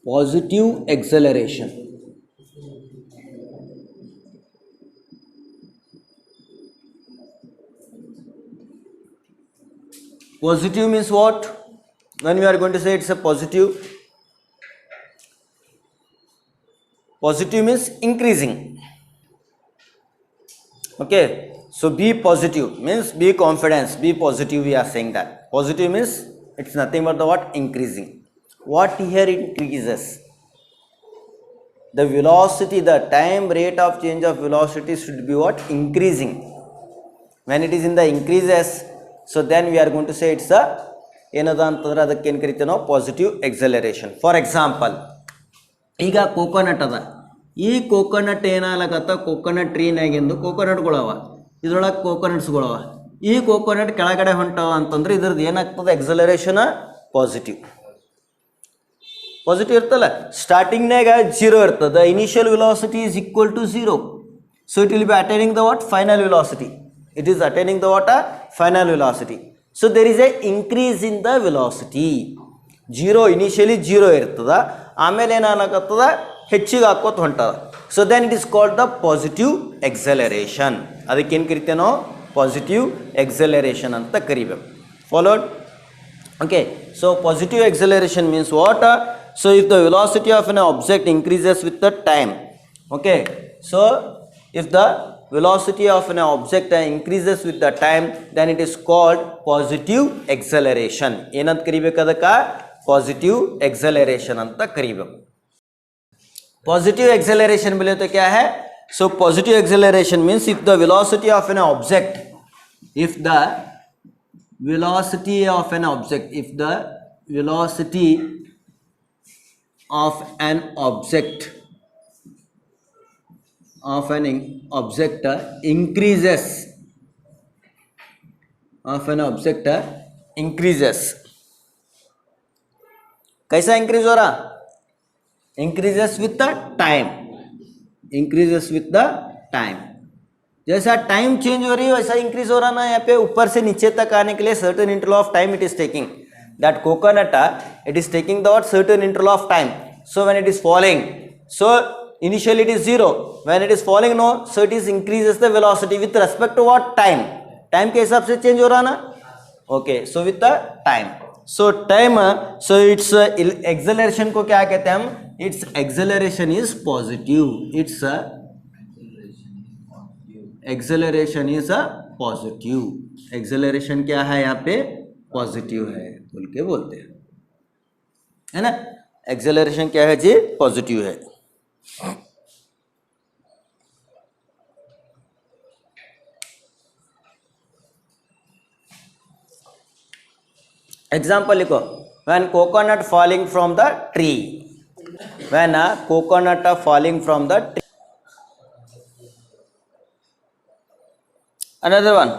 positive acceleration. Positive means what? When we are going to say it's a positive means increasing. Okay, so be positive means be confidence, be positive. We are saying that positive means it's nothing but the what? Increasing. What here increases? The velocity, the time rate of change of velocity should be what? Increasing. When it is in the increases, so then we are going to say it's a ಏನದ ಅಂತಂದ್ರೆ ಅದಕ್ಕೆ ಏನು ಕರಿತೀವಿ ನಾವು positive acceleration. For example, ಈಗ coconut ಅದ, ಈ coconut ಏನಾಗತ್ತ, ಕೋಕೋನಟ್ ಟ್ರೀನಾಗಿಂದು ಕೋಕೋನಟ್ಗಳವ, ಇದ್ರೊಳಗೆ ಕೋಕೋನಟ್ಸ್ಗಳವ, ಈ ಕೋಕೋನಟ್ ಕೆಳಗಡೆ ಹೊಂಟವ ಅಂತಂದ್ರೆ ಇದ್ರದ್ದು ಏನಾಗ್ತದೆ? ಎಕ್ಸಲರೇಷನ್ ಪಾಸಿಟಿವ್ ಇರ್ತಲ್ಲ. ಸ್ಟಾರ್ಟಿಂಗ್ನಾಗ 0 ಇರ್ತದೆ, initial velocity is equal to 0, so it will be attaining the what? Final velocity. It is attaining the what? Final velocity. So there is a increase in the velocity. 0 initially 0 ಇರ್ತದ, ಆಮೇಲೆ ಏನಾಗತ್ತದ? ಹೆಚ್ಚಿಗೆ ಹಾಕೋತ ಹೊಂಟದ. So then it is called the positive acceleration. ಅದಕ್ಕೇನು ಕರಿತೇವೆ ನಾವು? Positive acceleration ಅಂತ ಕರಿಬೇಕು. Followed? Okay, so positive acceleration means what? So if the velocity of an object increases with the time. Okay, so if the velocity of an object increases with the time, then it is called positive acceleration. ಏನಂತ ಕರಿಬೇಕು ಅದಕ್ಕೆ? Positive acceleration ಅಂತ ಕರಿಬೇಕು. Positive acceleration बोले तो क्या है? So positive acceleration means if the velocity of an object, if the velocity of an object increases. कैसा इंक्रीज हो रहा? Increases with the time. जैसा टाइम चेंज हो रही है वैसा इंक्रीज हो रहा ना. यहाँ पे ऊपर से नीचे तक आने के लिए certain interval of time it is taking. That coconut it is taking the what? Certain interval of time. So when it is falling, so initially it is 0, when it is falling, no, so it is increases the velocity with respect to what? Time के हिसाब से change हो रहा ना. Okay, so with the time. So time, so it's acceleration को क्या कहते हैं हम? It's acceleration is positive. It's acceleration is a positive. Acceleration क्या है यहाँ पे? पॉजिटिव है बोल के बोलते हैं, है ना. एक्सेलरेशन क्या है जी? पॉजिटिव है. एग्जाम्पल लिखो. when coconut falling from the tree. when a coconut falling from the tree. Another one.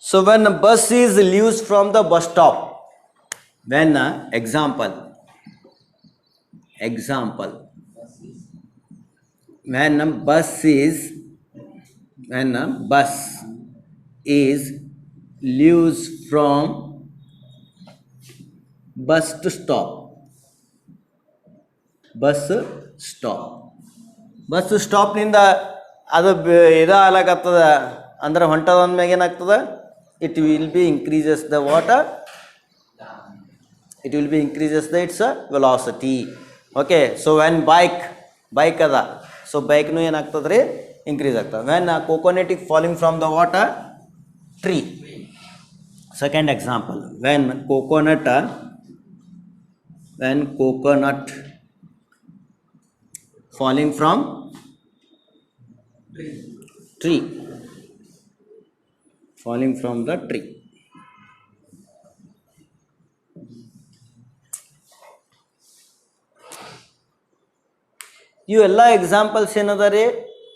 So when a bus is leaves from the bus stop. when example when a bus is leaves from bus stop ನಿಂದ ಅದು ಇದಾಗತ್ತದ ಅಂದ್ರೆ ಹೊಂಟದ ಅಂದ್ಮ್ಯಾಗ ಏನಾಗ್ತದ? it will be increases the water, it will be increases the its velocity. Okay, so when bike ಅದ, so bike ನು ಏನಾಗ್ತದ್ರಿ? increase ಆಗ್ತದೆ. when coconut is falling from the water tree. second example, when coconut falling from tree, falling from the tree. ಇವೆಲ್ಲ examples ಏನದ ರೀ?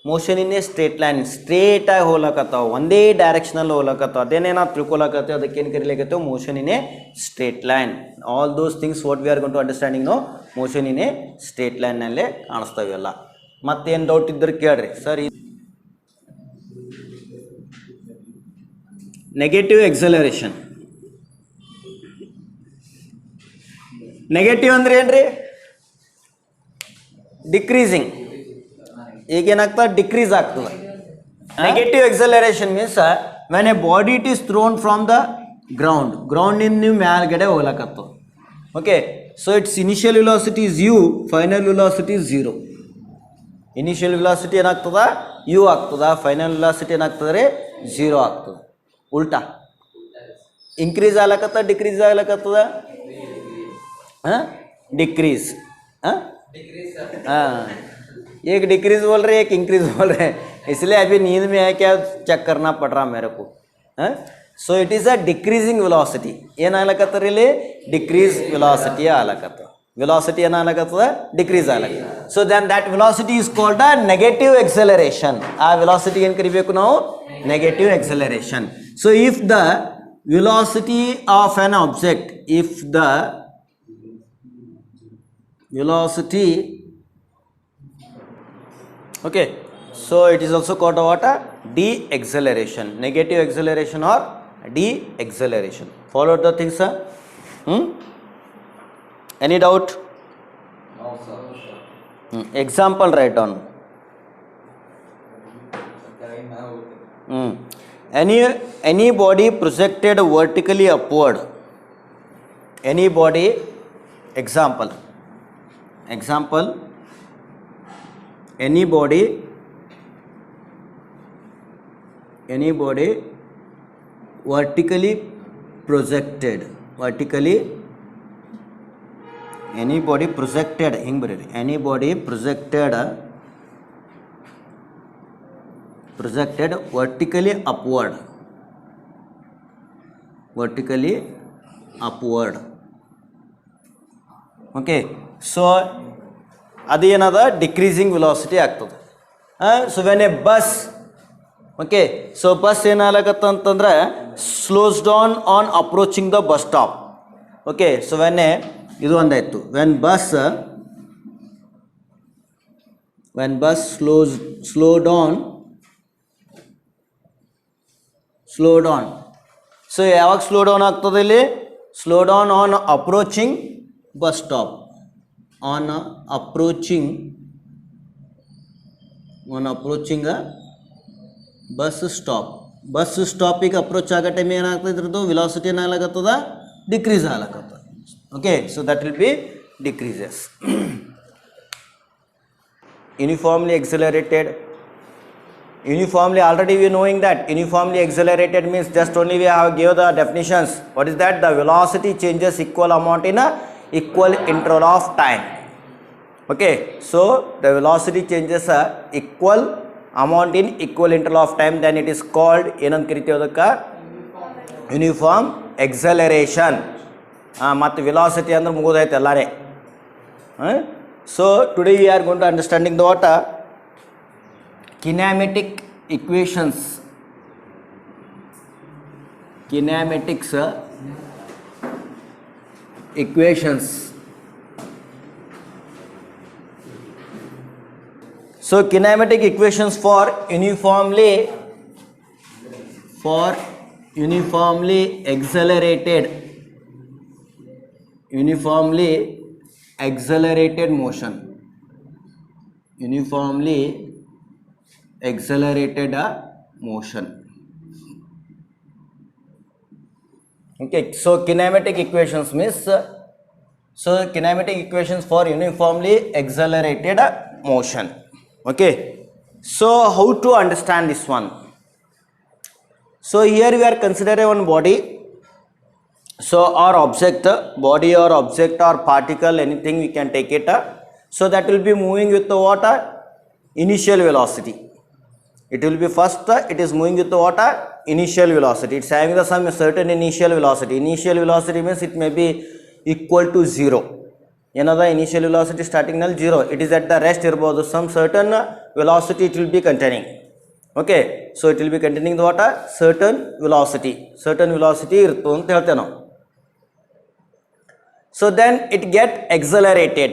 Motion in a straight line, straight ಆಗಿ ಹೋಗ್ಲಕತ್ತಾವ, ಒಂದೇ ಡೈರೆಕ್ಷನಲ್ಲಿ ಹೋಗ್ಲಕತ್ತಾವ. ಅದೇನೇ ನಾವು ತಿಳ್ಕೊಳಕತ್ತೇವೆ, ಅದಕ್ಕೇನು ಕರಿಲಿಕ್ಕತ್ತೇವೆ? Motion in a straight line. All those things what we are going to understanding no, motion in a straight ಲೈನ್ನಲ್ಲೇ ಕಾಣಿಸ್ತಾವೆಲ್ಲ. ಮತ್ತೇನು ಡೌಟ್ ಇದ್ರೆ ಕೇಳ್ರಿ ಸರ್. Negative acceleration. ನೆಗೆಟಿವ್ ಅಂದ್ರೆ ಏನ್ರಿ? ಡಿಕ್ರೀಸಿಂಗ್. ಈಗೇನಾಗ್ತದೆ, ಡಿಕ್ರೀಸ್ ಆಗ್ತದೆ. Negative acceleration means when a body it is thrown from the ಗ್ರೌಂಡಿಂದ ನೀವು ಮ್ಯಾಲ್ಗಡೆ ಹೋಗ್ಲಕತ್ತು. Okay, so it's initial velocity is u, final velocity is 0. Initial velocity ಏನಾಗ್ತದ, ಯು ಆಗ್ತದ, ಫೈನಲ್ ವೆಲಾಸಿಟಿ ಏನಾಗ್ತದೆ ರೀ, 0 ಆಗ್ತದೆ. ಉಲ್ಟಾ इंक्रीज ಆಗ್ಲಕತ್ತ, ಡಿಕ್ರೀಸ್ ಆಗ್ಲಕತ್ತದ, डिक्रीज. हाँ, एक डिक्रीज बोल रहे एक इंक्रीज बोल रहे हैं, इसलिए अभी नींद में है क्या चेक करना पड़ रहा मेरे को. So it is a decreasing velocity. ಏನಾಗ್ಲಕತ್ತರಿ ಇಲ್ಲಿ, ಡಿಕ್ರೀಸ್ ವೆಲಾಸಿಟಿ ಆಗ್ಲಕತ್ತ. ವೆಲಾಸಿಟಿ ಏನಾಗ್ಲಕತ್ತದ, ಡಿಕ್ರೀಸ್ ಆಗ್ಲಕತ್ತ. So then that velocity is called a negative acceleration. ಆ ವೆಲಾಸಿಟಿ ಏನು ಕರಿಬೇಕು ನಾವು, negative acceleration. So if the velocity of an object, if the velocity, okay, so it is also called what, a de-acceleration, negative acceleration or de-acceleration. Follow the things, sir. Any doubt? No, sir. Example write down. Any body projected vertically upward, any body, example, any body vertically projected, any body projected, ಹಿಂಗೆ ಬರೀರಿ, any body projected vertically upward, okay, so ಅದು ಏನದ, decreasing velocity ಆಗ್ತದೆ. So when a bus, okay, so bus ಏನಾಗತ್ತ ಅಂತಂದ್ರೆ slows down on approaching the bus stop. Okay, so when a ಇದು ಒಂದಾಯ್ತು, when bus slow down. So ಯಾವಾಗ slow down ಆಗ್ತದೆ ಇಲ್ಲಿ, slow down on approaching bus stop, on approaching bus ಸ್ಟಾಪಿಗೆ approach ಆಗೋ time ಏನಾಗ್ತದೆ, ಇದ್ರದ್ದು ವೆಲಾಸಿಟಿ ಏನಾಗ್ಲಕತ್ತದ, ಡಿಕ್ರೀಸ್ ಆಗ್ಲಕತ್ತದ. Okay, so that will be decreases. Uniformly accelerated, uniformly, already we are knowing that uniformly accelerated means just only we have gave the definitions. What is that? The velocity changes equal amount in a equal interval of time. Okay, so the velocity changes a equal amount in equal interval of time, then it is called ಏನಂತ ಕರಿತೀವಿ ಅದಕ್ಕೆ, uniform acceleration. ಮತ್ತು velocity ಅಂದ್ರೆ ಮುಗಿದೈತೆ ಎಲ್ಲಾರೇ. So today we are going to understanding the what kinematic equations, so kinematic equations for uniformly accelerated motion, okay, so kinematic equations means kinematic equations for uniformly accelerated motion. Okay, so how to understand this one? So here we are considering one body, so or object, body or object or particle, anything we can take it, so that will be moving with the what, initial velocity. It will be first, it is moving with the what, initial velocity. It's having the some certain initial velocity. Initial velocity means it may be equal to 0. Another initial velocity starting null 0. It is at the rest irbodu, some certain velocity it will be containing. Okay, so it will be containing the what, certain velocity irtu anta helte ನಾವು. So then it get accelerated.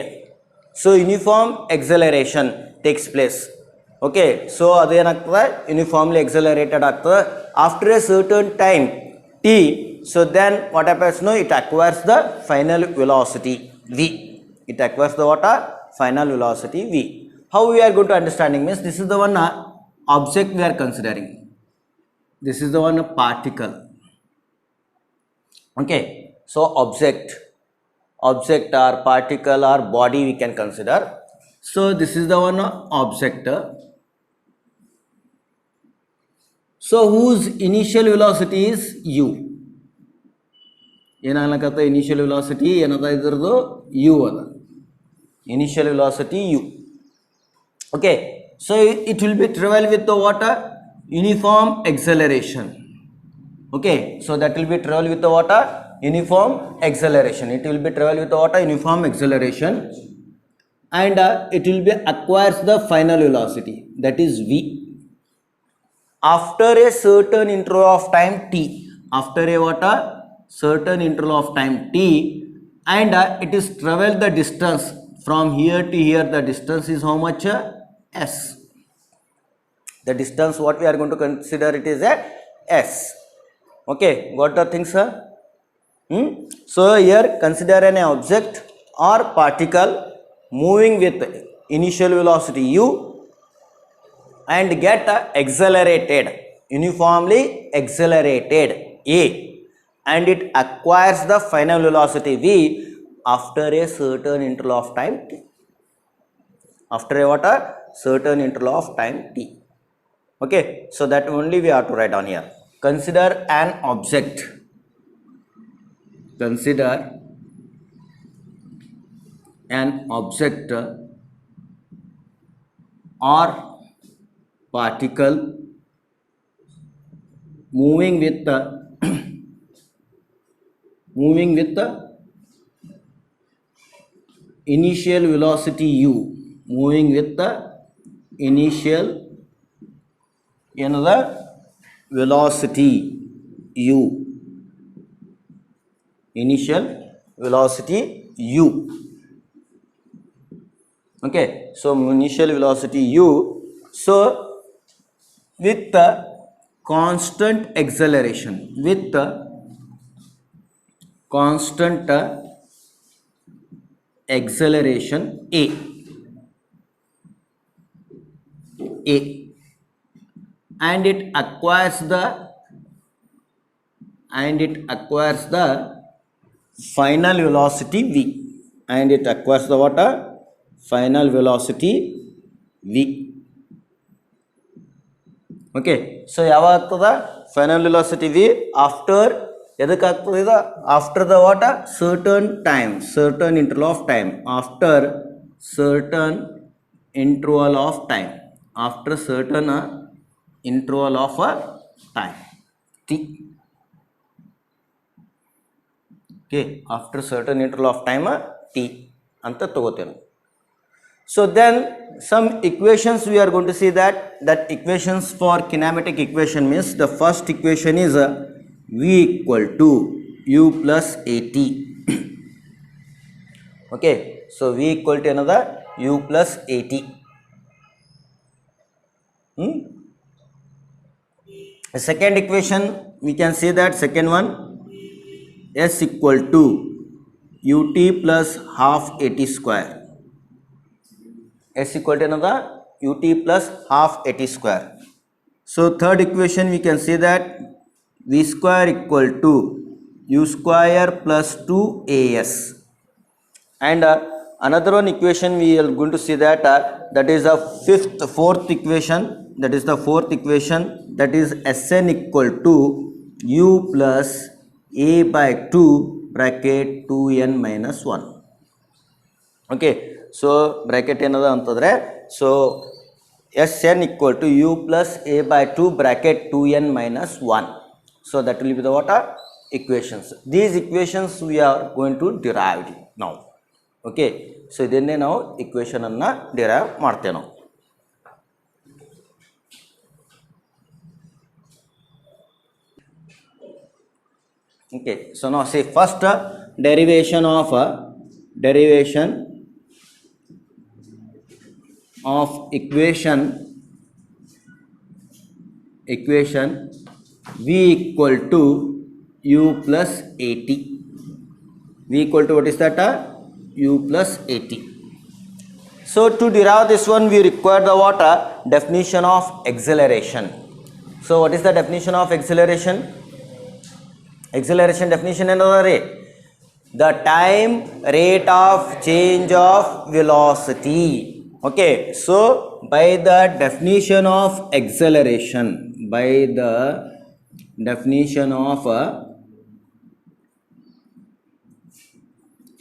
So uniform acceleration takes place. Okay, so ಅದೇನಾಗ್ತದೆ, uniformly accelerated ಆಗ್ತದೆ after a certain time t. So then what happens, no, it acquires the final velocity v. It acquires the what, final velocity v. How we are going to understanding means this is the one object we are considering. This is the one particle. Okay, so object or particle or body we can consider. So this is the one object. So whose initial velocity is u. ಏನಾಗಲಕತ್ತ initial velocity ಏನದ ಇದ್ರದ್ದು u ಅದ. Initial velocity u. Okay, so it will be travel with the what? Uniform acceleration. Okay, so that will be travel with the what? Uniform acceleration. It will be travel with the what? Uniform acceleration, and it will be acquires the final velocity, that is v, after a certain interval of time t. After a what? Certain interval of time t, and it is travel the distance from here to here. The distance is how much? S. The distance what we are going to consider, it is a s. Okay, got the thing, sir? So here consider an object or particle moving with initial velocity u and get accelerated, uniformly accelerated a, and it acquires the final velocity v after a certain interval of time t. After a what? Certain interval of time t. Okay, so that only we have to write on here. Consider an object. Consider an object or particle moving with the initial velocity u, moving with the initial another velocity u, initial velocity u. Okay, so initial velocity u, so with the constant acceleration, with the constant acceleration a, and it acquires the final velocity v, and it acquires the what? Final velocity v. Okay, so ಯಾವಾಗ ಆಗ್ತದ final velocity v? After ಎದಕ್ಕೆ ಆಗ್ತದೆ ಇದು? After the what? Certain time, certain interval of time. After certain interval of time. After certain interval of time t. Okay, after certain interval of time t ಅಂತ ತಗೋತೇನೆ. So then some equations we are going to see that equations for kinematic equation means the first equation is v equal to u plus at. Okay, so v equal to another u plus at. The second equation we can say that second one, s equal to ut plus half at square. S equal to another ut plus half at square. So third equation we can say that v square equal to u square plus 2as. And another one equation we are going to see that that is the fourth equation. That is the fourth equation, that is Sn equal to u plus a by 2 bracket 2n minus 1. Okay, so bracket ಏನದ ಅಂತಂದ್ರೆ, so Sn equal to u plus a by 2 bracket 2n minus 1. So that will be the what are equations. These equations we are going to derive now. Okay, so ಇದನ್ನೇ ನಾವು equation ಅನ್ನ derive ಮಾಡ್ತೇವೆ ನಾವು. Okay, so now say first derivation of equation v equal to u plus at. V equal to what is that? U plus at. So to derive this one, we require the what? Definition of acceleration. So what is the definition of acceleration? Acceleration definition another way. The time rate of change of velocity. Okay, so by the definition of acceleration, by the definition of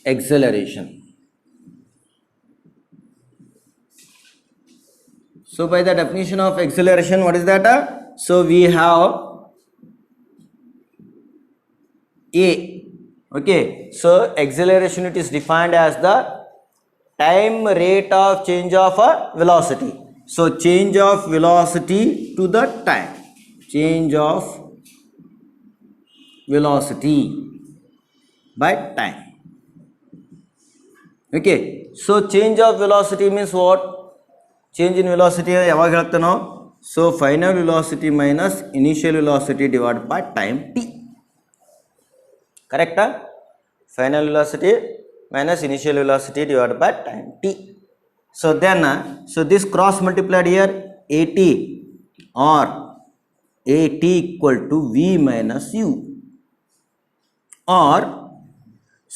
acceleration. So by the definition of acceleration, what is that? So we have A. Okay, so acceleration, it is defined as the time rate of change of a velocity. So change of velocity to the time, change of velocity by time. Okay, so change of velocity means what? Change in velocity ಯಾವಾಗ ಹೇಳ್ತೇವೆ ನಾವು? So final velocity minus initial velocity divided by time t. Correct? Final velocity minus initial velocity divided by time t. So then, so this cross multiplied here, at or at equal to v minus u, or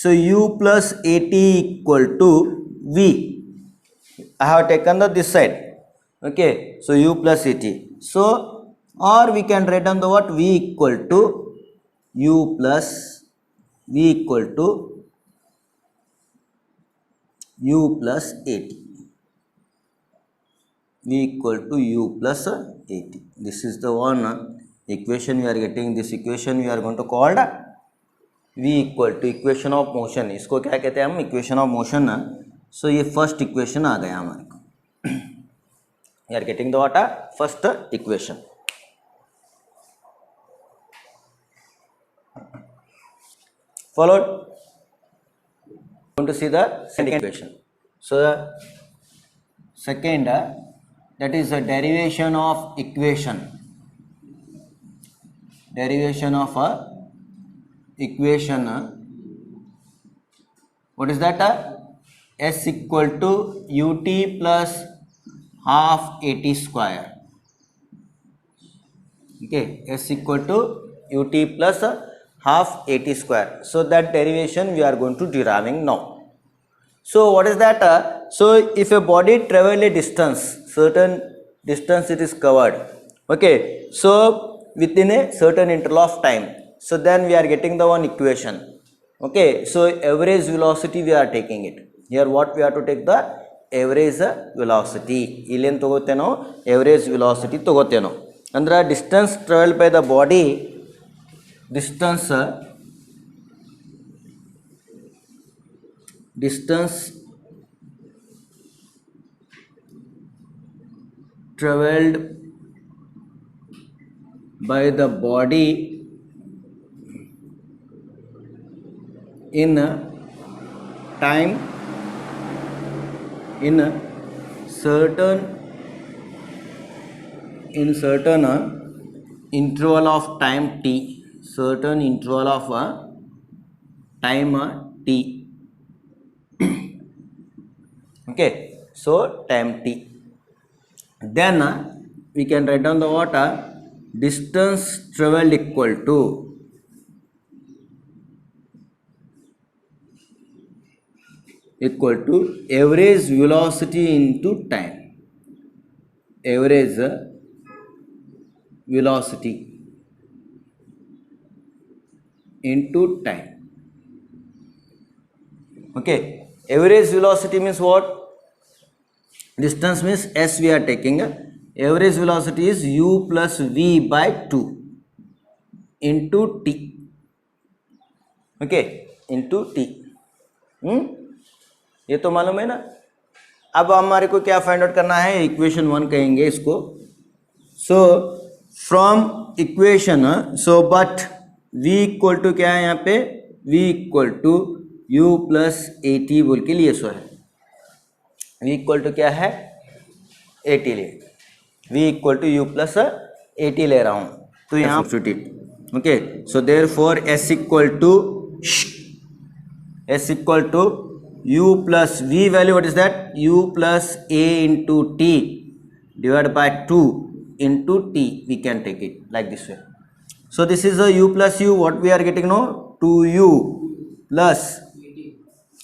so u plus at equal to v. I have taken this side. Okay, so u plus at. So or we can write down the what? V equal to u plus v equal to u plus at. V equal to u plus at. This is the one equation we are getting. This equation we are going to call v equal to equation of motion. इसको क्या कहते हैं हम? Equation of motion. So ये first equation आ गया हमारे को. We are getting the what? First equation. Followed? Going to see the second equation. So the second, that is the derivation of equation. Derivation of a equation. What is that? S equal to ut plus half at square. Okay, S equal to ut plus half at square. So that derivation we are going to deriving now. So what is that? So if a body travel a distance, certain distance it is covered. Okay, so within a certain interval of time. So then we are getting the one equation. Okay, so average velocity we are taking it. Here what we have to take? The average velocity. Illen togoteno average velocity togoteno. Andra distance traveled by the body, distance traveled by the body in time, in certain interval of time t, certain interval of time t. Okay, so time t. Then we can write down the what? Distance traveled equal to average velocity into time. Average velocity into time. Okay, average velocity means what? Distance means s we are taking. Average velocity is u plus v by 2 into t. Okay, into t. ये तो मालूम है ना. अब हमारे को क्या find out करना है? इक्वेशन 1 कहेंगे इसको. So from equation, so but v equal to क्या है यहाँ पे? v equal to u plus a t बोल के लिए सो है. v इक्वल टू क्या है? ए टी ले. v equal to u plus a t ले रहा हूँ तो यहाँ substitute. Okay, so therefore s equal to u plus v value, what is that? U plus a into t divided by 2 into t, we can take it like this way. So this is a u plus u, what we are getting now? 2u plus,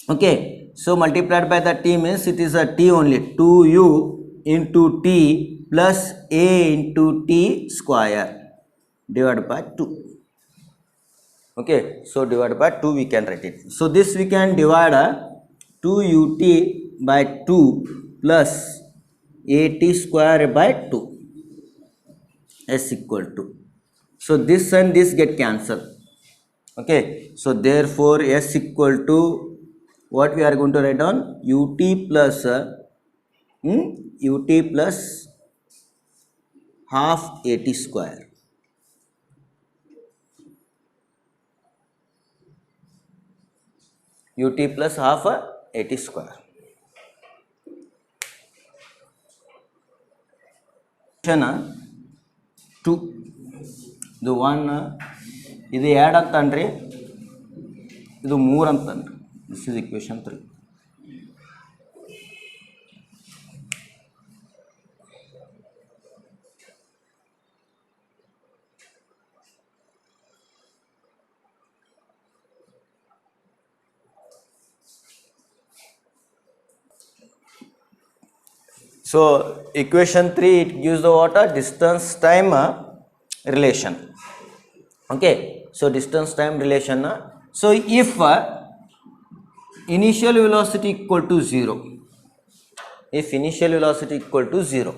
okay, so multiplied by the t means it is a t only, 2u into t plus a into t square divided by 2. Okay, so divided by 2 we can write it. So this we can divide 2ut by 2 plus at square by 2 is equal to, so this and this get cancelled. Okay, so therefore s equal to, what we are going to write down? Ut plus ut plus half at square. Ut plus half at square. 2 ಇದು 1, ಇದು 2 ಅಂತನ್ರಿ, ಇದು 3 ಅಂತನ್ರಿ. This is equation 3. So equation 3, it gives the water distance time relation. Okay, so distance time relation. So if initial velocity equal to 0, if initial velocity equal to 0,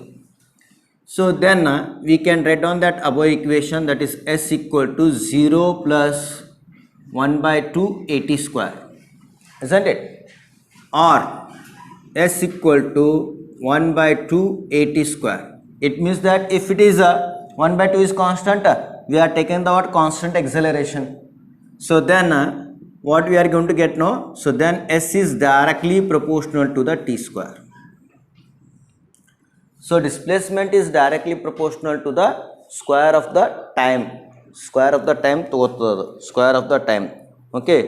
so then we can write down that above equation, that is s equal to 0 plus 1 by 2 at square, isn't it? Or s equal to 1 by 2 at square. It means that if it is 1 by 2 is constant, we are taking the what? Constant acceleration. So then what we are going to get now? So then s is directly proportional to the t square. So displacement is directly proportional to the square of the time. Square of the time ತಗೋತದ, square of the time. Okay.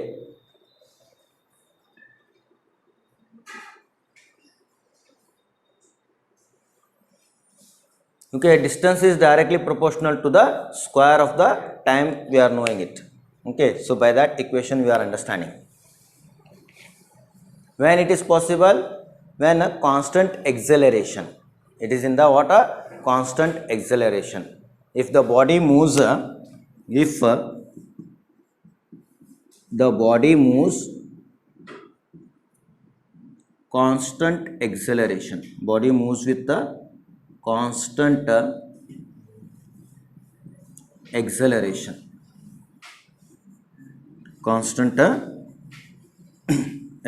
Okay, distance is directly proportional to the square of the time, we are knowing it. Okay, so by that equation we are understanding. When it is possible? When a constant acceleration, it is in the what? Constant acceleration. If the body moves, if the body moves constant acceleration, body moves with the constant acceleration, constant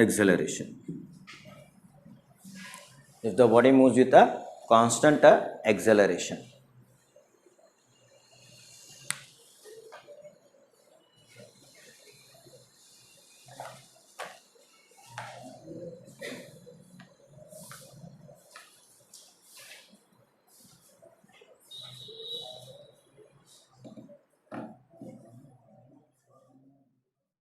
acceleration. If the body moves with a constant acceleration,